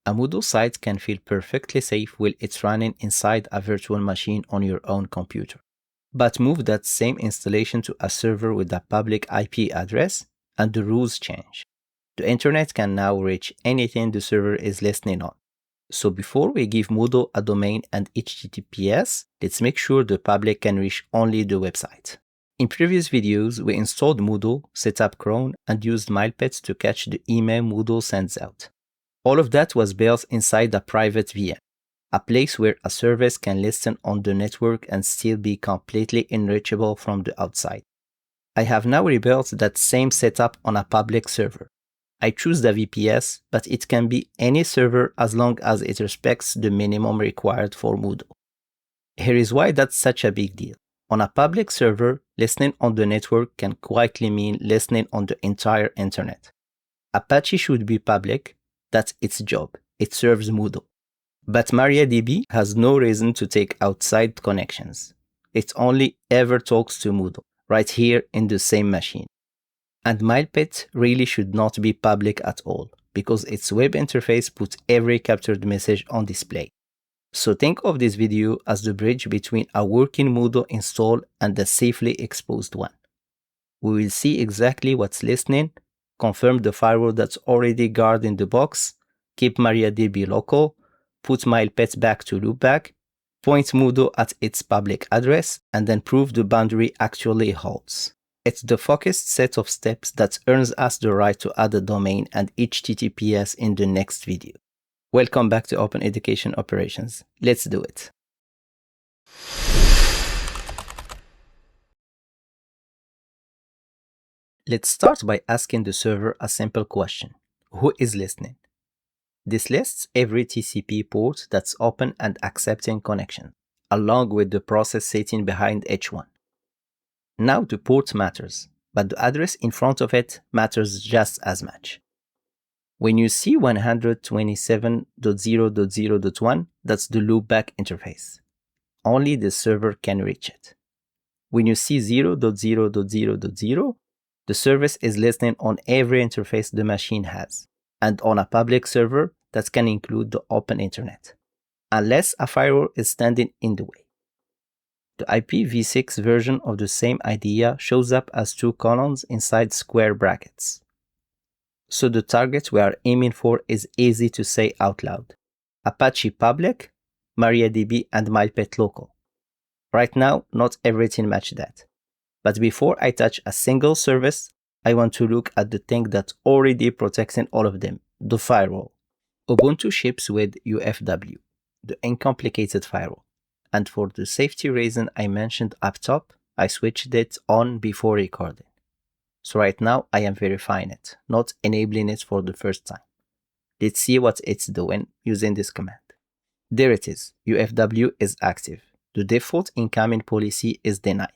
A Moodle site can feel perfectly safe while it's running inside a virtual machine on your own computer. But move that same installation to a server with a public IP address, and the rules change. The internet can now reach anything the server is listening on. So before we give Moodle a domain and HTTPS, let's make sure the public can reach only the website. In previous videos, we installed Moodle, set up cron, and used Mailpit to catch the email Moodle sends out. All of that was built inside a private VM, a place where a service can listen on the network and still be completely unreachable from the outside. I have now rebuilt that same setup on a public server. I choose the VPS, but it can be any server as long as it respects the minimum required for Moodle. Here is why that's such a big deal. On a public server, listening on the network can quietly mean listening on the entire internet. Apache should be public, that's its job, it serves Moodle. But MariaDB has no reason to take outside connections. It only ever talks to Moodle, right here in the same machine. And Mailpit really should not be public at all, because its web interface puts every captured message on display. So think of this video as the bridge between a working Moodle install and a safely exposed one. We will see exactly what's listening, confirm the firewall that's already guarding the box, keep MariaDB local, put Mailpit back to loopback, point Moodle at its public address, and then prove the boundary actually holds. It's the focused set of steps that earns us the right to add a domain and HTTPS in the next video. Welcome back to Open Education Operations. Let's do it. Let's start by asking the server a simple question. Who is listening? This lists every TCP port that's open and accepting connection, along with the process sitting behind each one. Now the port matters, but the address in front of it matters just as much. When you see 127.0.0.1, that's the loopback interface. Only the server can reach it. When you see 0.0.0.0, the service is listening on every interface the machine has, and on a public server that can include the open internet, unless a firewall is standing in the way. The IPv6 version of the same idea shows up as two columns inside square brackets. So the target we are aiming for is easy to say out loud. Apache public, MariaDB and Mailpit local. Right now, not everything matches that. But before I touch a single service, I want to look at the thing that's already protecting all of them, the firewall. Ubuntu ships with UFW, the uncomplicated firewall. And for the safety reason I mentioned up top, I switched it on before recording. So right now I am verifying it, not enabling it for the first time. Let's see what it's doing using this command. There it is, UFW is active. The default incoming policy is deny,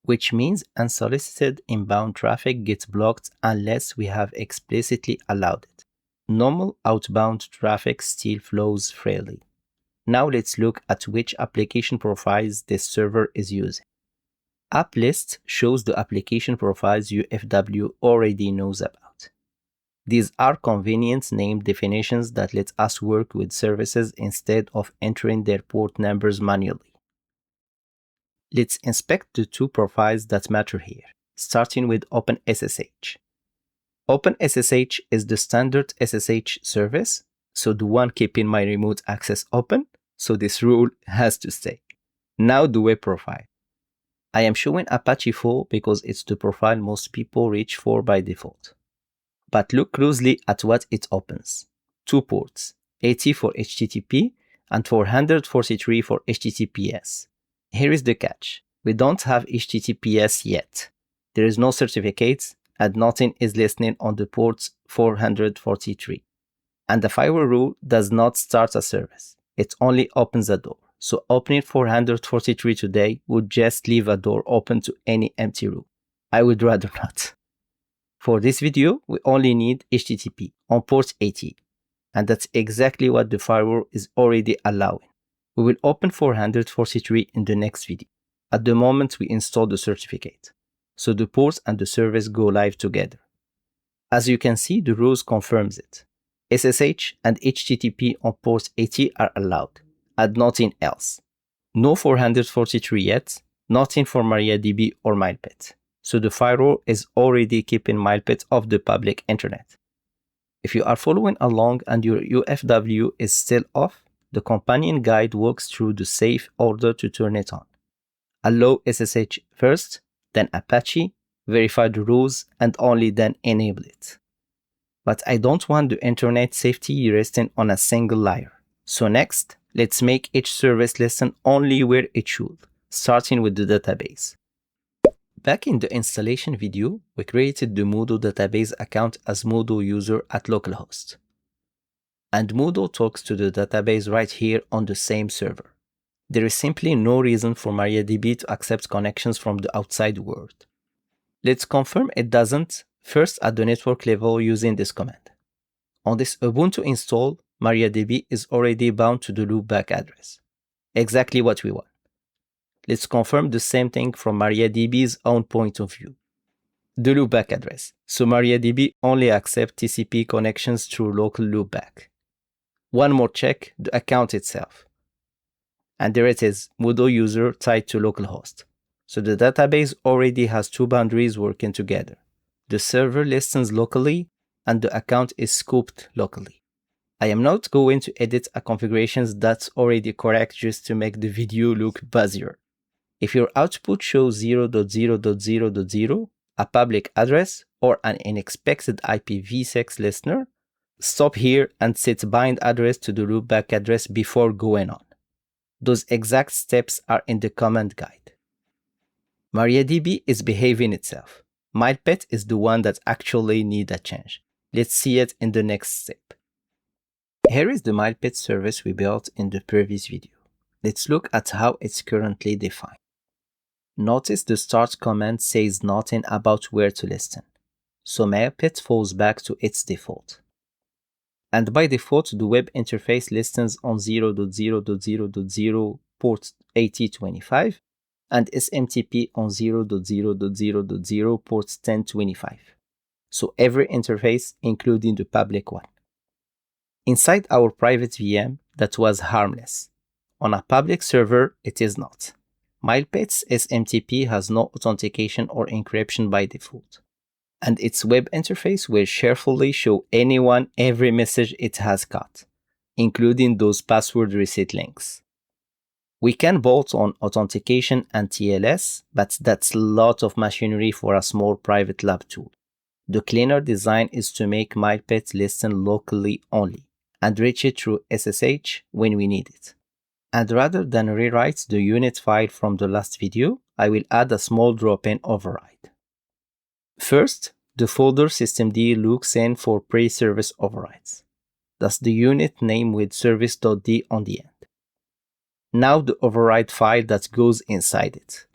which means unsolicited inbound traffic gets blocked unless we have explicitly allowed it. Normal outbound traffic still flows freely. Now let's look at which application profiles this server is using. App list shows the application profiles UFW already knows about. These are convenient name definitions that let us work with services instead of entering their port numbers manually. Let's inspect the two profiles that matter here, starting with OpenSSH. OpenSSH is the standard SSH service, so the one keeping my remote access open, so this rule has to stay. Now the web profile. I am showing Apache full because it's the profile most people reach for by default. But look closely at what it opens. Two ports, 80 for HTTP and 443 for HTTPS. Here is the catch. We don't have HTTPS yet. There is no certificates and nothing is listening on the ports 443. And the firewall rule does not start a service. It only opens a door. So opening 443 today would just leave a door open to any empty room. I would rather not. For this video, we only need HTTP on port 80. And that's exactly what the firewall is already allowing. We will open 443 in the next video, at the moment we install the certificate. So the port and the service go live together. As you can see, the rules confirms it. SSH and HTTP on port 80 are allowed, and nothing else. No 443 yet, nothing for MariaDB or Mailpit. So the firewall is already keeping Mailpit off the public internet. If you are following along and your UFW is still off, the companion guide walks through the safe order to turn it on. Allow SSH first, then Apache, verify the rules, and only then enable it. But I don't want the internet safety resting on a single layer. So next, let's make each service listen only where it should, starting with the database. Back in the installation video, we created the Moodle database account as Moodle user at localhost. And Moodle talks to the database right here on the same server. There is simply no reason for MariaDB to accept connections from the outside world. Let's confirm it doesn't, first at the network level using this command. On this Ubuntu install, MariaDB is already bound to the loopback address. Exactly what we want. Let's confirm the same thing from MariaDB's own point of view. The loopback address. So MariaDB only accepts TCP connections through local loopback. One more check, the account itself. And there it is, Moodle user tied to localhost. So the database already has two boundaries working together. The server listens locally and the account is scoped locally. I am not going to edit a configuration that's already correct just to make the video look buzzier. If your output shows 0.0.0.0, a public address, or an unexpected IPv6 listener, stop here and set bind address to the loopback address before going on. Those exact steps are in the command guide. MariaDB is behaving itself. Mailpit is the one that actually needs a change. Let's see it in the next step. Here is the Mailpit service we built in the previous video. Let's look at how it's currently defined. Notice the start command says nothing about where to listen, so Mailpit falls back to its default. And by default, the web interface listens on 0.0.0.0 port 8025 and SMTP on 0.0.0.0 port 1025. So every interface, including the public one. Inside our private VM, that was harmless. On a public server, it is not. Mailpit's SMTP has no authentication or encryption by default, and its web interface will cheerfully show anyone every message it has got, including those password reset links. We can bolt on authentication and TLS, but that's a lot of machinery for a small private lab tool. The cleaner design is to make Mailpit listen locally only, and reach it through SSH when we need it. And rather than rewrite the unit file from the last video, I will add a small drop-in override. First, the folder systemd looks in for pre-service overrides. That's the unit name with service.d on the end. Now the override file that goes inside it.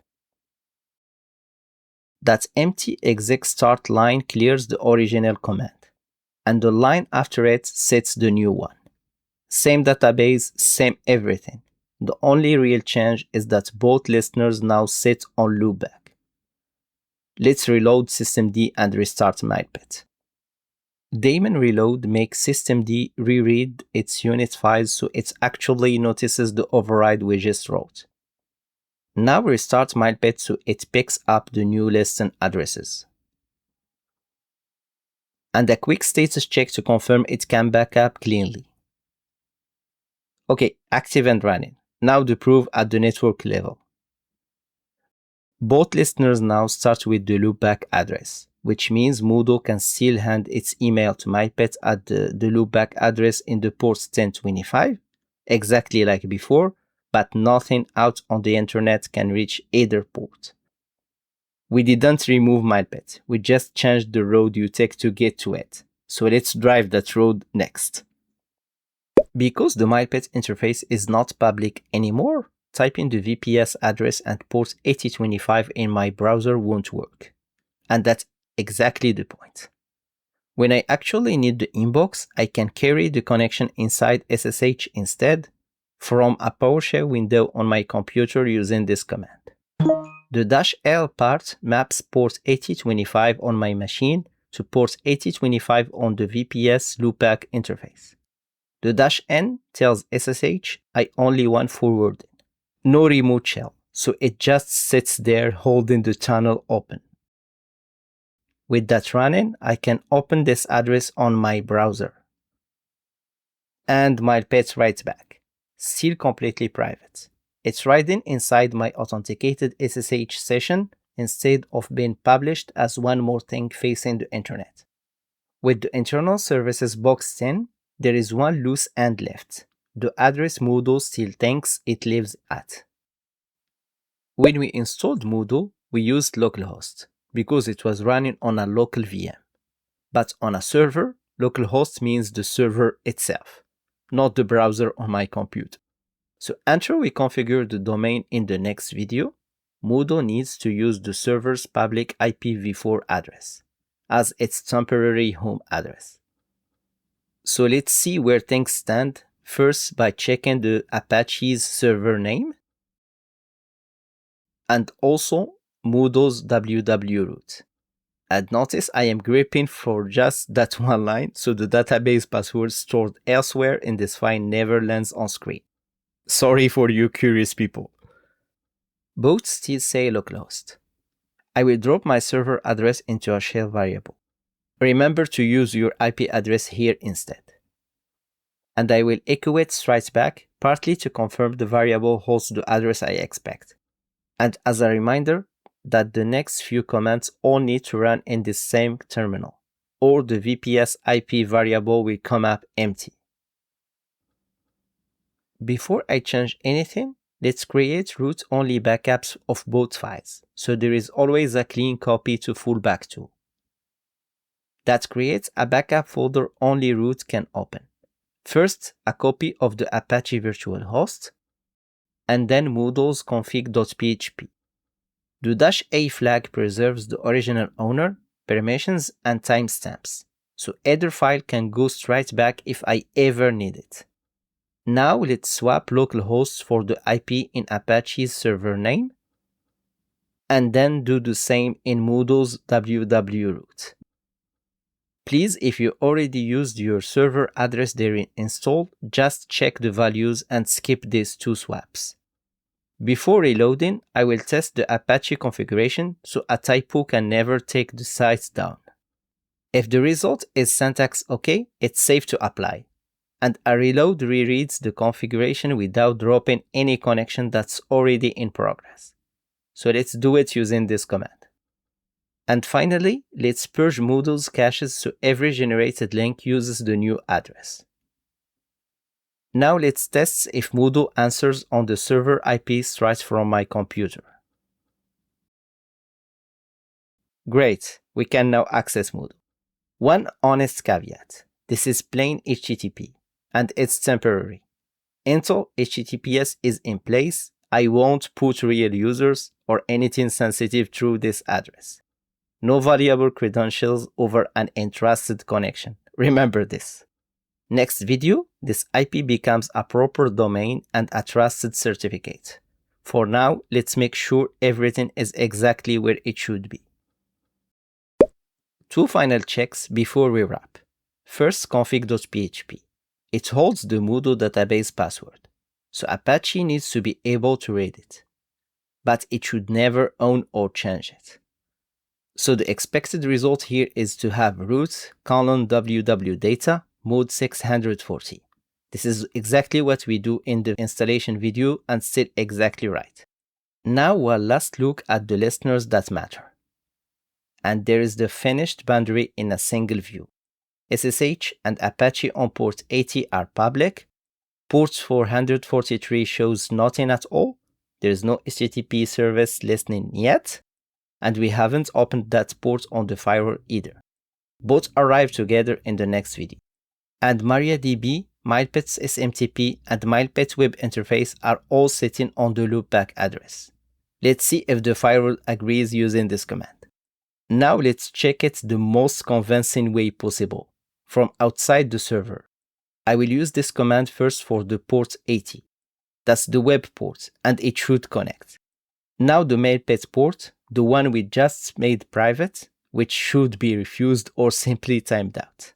That empty exec start line clears the original command, and the line after it sets the new one. Same database, same everything. The only real change is that both listeners now sit on loopback. Let's reload systemd and restart Mailpit. Daemon reload makes systemd reread its unit files so it actually notices the override we just wrote. Now restart Mailpit so it picks up the new listen addresses. And a quick status check to confirm it can back up cleanly. Okay, active and running. Now the proof at the network level. Both listeners now start with the loopback address, which means Moodle can still hand its email to Mailpit at the loopback address in the port 1025, exactly like before, but nothing out on the internet can reach either port. We didn't remove Mailpit, we just changed the road you take to get to it. So let's drive that road next. Because the Mailpit interface is not public anymore, typing the VPS address and port 8025 in my browser won't work. And that's exactly the point. When I actually need the inbox, I can carry the connection inside SSH instead from a PowerShell window on my computer using this command. The -L part maps port 8025 on my machine to port 8025 on the VPS loopback interface. The -n tells SSH I only want forwarding. No remote shell, so it just sits there holding the tunnel open. With that running, I can open this address on my browser. And Mailpit writes back, still completely private. It's writing inside my authenticated SSH session instead of being published as one more thing facing the internet. With the internal services box 10, there is one loose end left, the address Moodle still thinks it lives at. When we installed Moodle, we used localhost because it was running on a local VM. But on a server, localhost means the server itself, not the browser on my computer. So until we configure the domain in the next video, Moodle needs to use the server's public IPv4 address as its temporary home address. So let's see where things stand, first by checking the Apache's server name and also Moodle's www root. And notice I am gripping for just that one line, so the database password stored elsewhere in this file never lands on screen. Sorry for you curious people. Both still say localhost. I will drop my server address into a shell variable. Remember to use your IP address here instead. And I will echo it straight back, partly to confirm the variable holds the address I expect. And as a reminder that the next few commands all need to run in the same terminal, or the VPS IP variable will come up empty. Before I change anything, let's create root-only backups of both files, so there is always a clean copy to fall back to. That creates a backup folder only root can open. First, a copy of the Apache virtual host, and then Moodle's config.php. The -a flag preserves the original owner, permissions, and timestamps, so either file can go straight back if I ever need it. Now let's swap localhost for the IP in Apache's server name, and then do the same in Moodle's www root. Please, if you already used your server address there installed, just check the values and skip these two swaps. Before reloading, I will test the Apache configuration so a typo can never take the site down. If the result is syntax OK, it's safe to apply. And a reload rereads the configuration without dropping any connection that's already in progress. So let's do it using this command. And finally, let's purge Moodle's caches so every generated link uses the new address. Now let's test if Moodle answers on the server IP straight from my computer. Great, we can now access Moodle. One honest caveat, this is plain HTTP, and it's temporary. Until HTTPS is in place, I won't put real users or anything sensitive through this address. No valuable credentials over an entrusted connection. Remember this. Next video, this IP becomes a proper domain and a trusted certificate. For now, let's make sure everything is exactly where it should be. Two final checks before we wrap. First, config.php. It holds the Moodle database password, so Apache needs to be able to read it. But it should never own or change it. So the expected result here is to have root :www data mode 640. This is exactly what we do in the installation video and still exactly right. Now one last look at the listeners that matter. And there is the finished boundary in a single view. SSH and Apache on port 80 are public. Port 443 shows nothing at all. There is no HTTP service listening yet. And we haven't opened that port on the firewall either. Both arrive together in the next video. And MariaDB, Mailpit's SMTP, and Mailpit web interface are all sitting on the loopback address. Let's see if the firewall agrees using this command. Now let's check it the most convincing way possible, from outside the server. I will use this command first for the port 80. That's the web port, and it should connect. Now the Mailpit port, the one we just made private, which should be refused or simply timed out.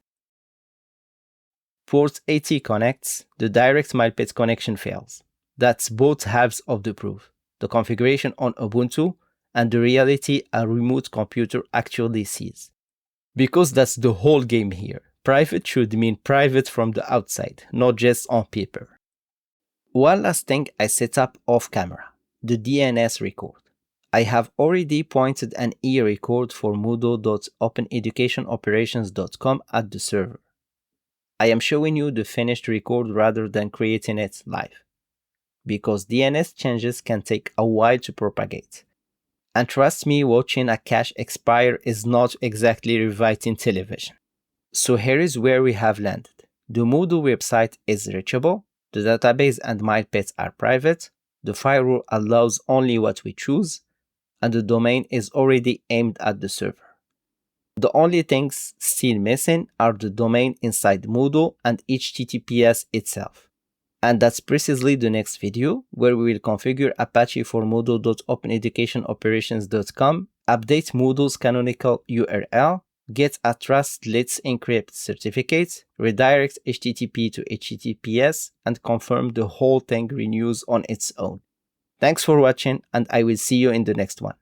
Port 80 connects, the direct Mailpit connection fails. That's both halves of the proof, the configuration on Ubuntu and the reality a remote computer actually sees. Because that's the whole game here. Private should mean private from the outside, not just on paper. One last thing I set up off camera, the DNS record. I have already pointed an e-record for moodle.openeducationoperations.com at the server. I am showing you the finished record rather than creating it live, because DNS changes can take a while to propagate. And trust me, watching a cache expire is not exactly rewriting television. So here is where we have landed. The Moodle website is reachable, the database and Mailpit are private, the firewall allows only what we choose, and the domain is already aimed at the server. The only things still missing are the domain inside Moodle and HTTPS itself. And that's precisely the next video, where we will configure Apache for moodle.openeducationoperations.com, update Moodle's canonical URL, get a trust let's encrypt certificate, redirect HTTP to HTTPS, and confirm the whole thing renews on its own. Thanks for watching, and I will see you in the next one.